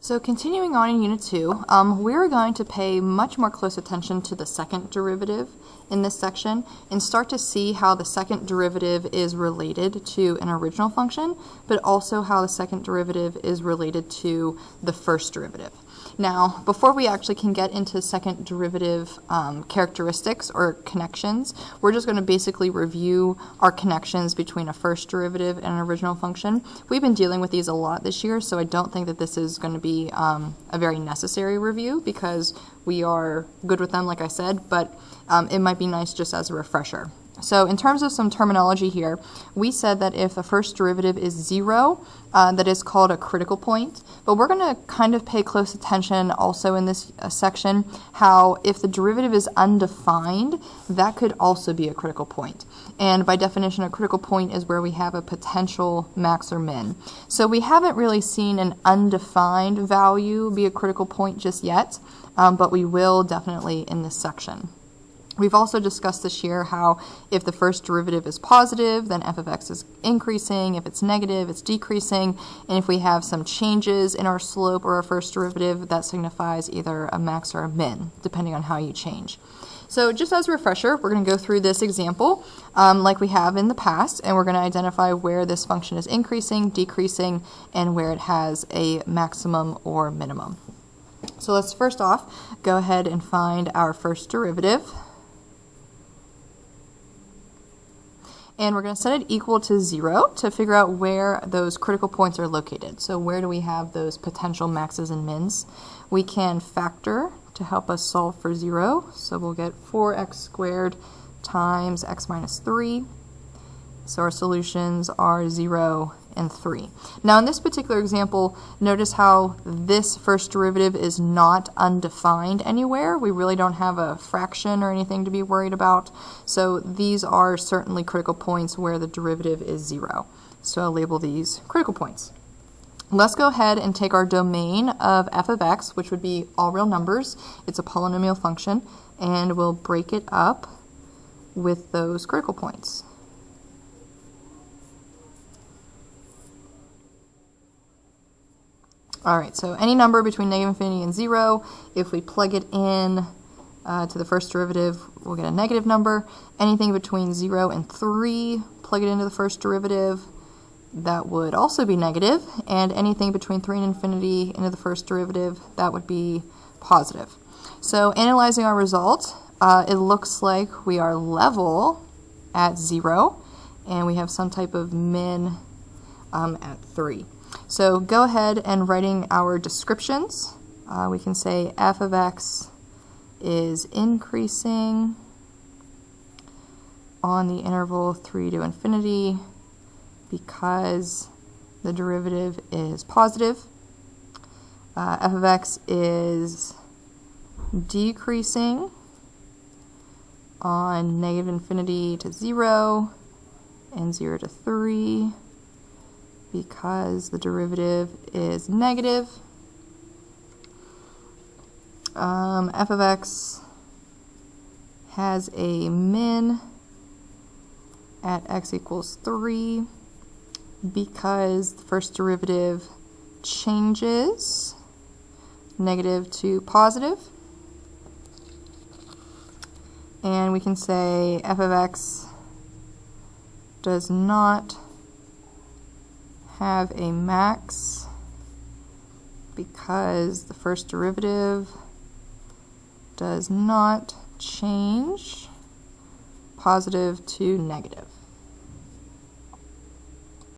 So continuing on in Unit 2, we're going to pay much more close attention to the second derivative in this section and start to see how the second derivative is related to an original function, but also how the second derivative is related to the first derivative. Now, before we actually can get into second derivative characteristics or connections, we're just going to basically review our connections between a first derivative and an original function. We've been dealing with these a lot this year, so I don't think that this is going to be a very necessary review because we are good with them, like I said, but it might be nice just as a refresher. So in terms of some terminology here, we said that if the first derivative is 0, that is called a critical point. But we're going to kind of pay close attention also in this section how if the derivative is undefined, that could also be a critical point. And by definition, a critical point is where we have a potential max or min. So we haven't really seen an undefined value be a critical point just yet, but we will definitely in this section. We've also discussed this year how if the first derivative is positive, then f of x is increasing. If it's negative, it's decreasing. And if we have some changes in our slope or our first derivative, that signifies either a max or a min, depending on how you change. So just as a refresher, we're going to go through this example like we have in the past, and we're going to identify where this function is increasing, decreasing, and where it has a maximum or minimum. So let's first off go ahead and find our first derivative. And we're going to set it equal to 0 to figure out where those critical points are located. So where do we have those potential maxes and mins? We can factor to help us solve for 0. So we'll get 4x squared times x minus 3. So our solutions are 0 and 3. Now in this particular example, notice how this first derivative is not undefined anywhere. We really don't have a fraction or anything to be worried about. So these are certainly critical points where the derivative is 0. So I'll label these critical points. Let's go ahead and take our domain of f of x, which would be all real numbers. It's a polynomial function, and we'll break it up with those critical points. Alright, so any number between negative infinity and 0, if we plug it in to the first derivative, we'll get a negative number. Anything between 0 and 3, plug it into the first derivative, that would also be negative. And anything between 3 and infinity into the first derivative, that would be positive. So analyzing our result, it looks like we are level at 0, and we have some type of min at 3. So go ahead and writing our descriptions. We can say f of x is increasing on the interval 3 to infinity because the derivative is positive. F of x is decreasing on negative infinity to 0 and 0 to 3. Because the derivative is negative. F of x has a min at x equals 3 because the first derivative changes negative to positive. And we can say f of x does not have a max because the first derivative does not change positive to negative.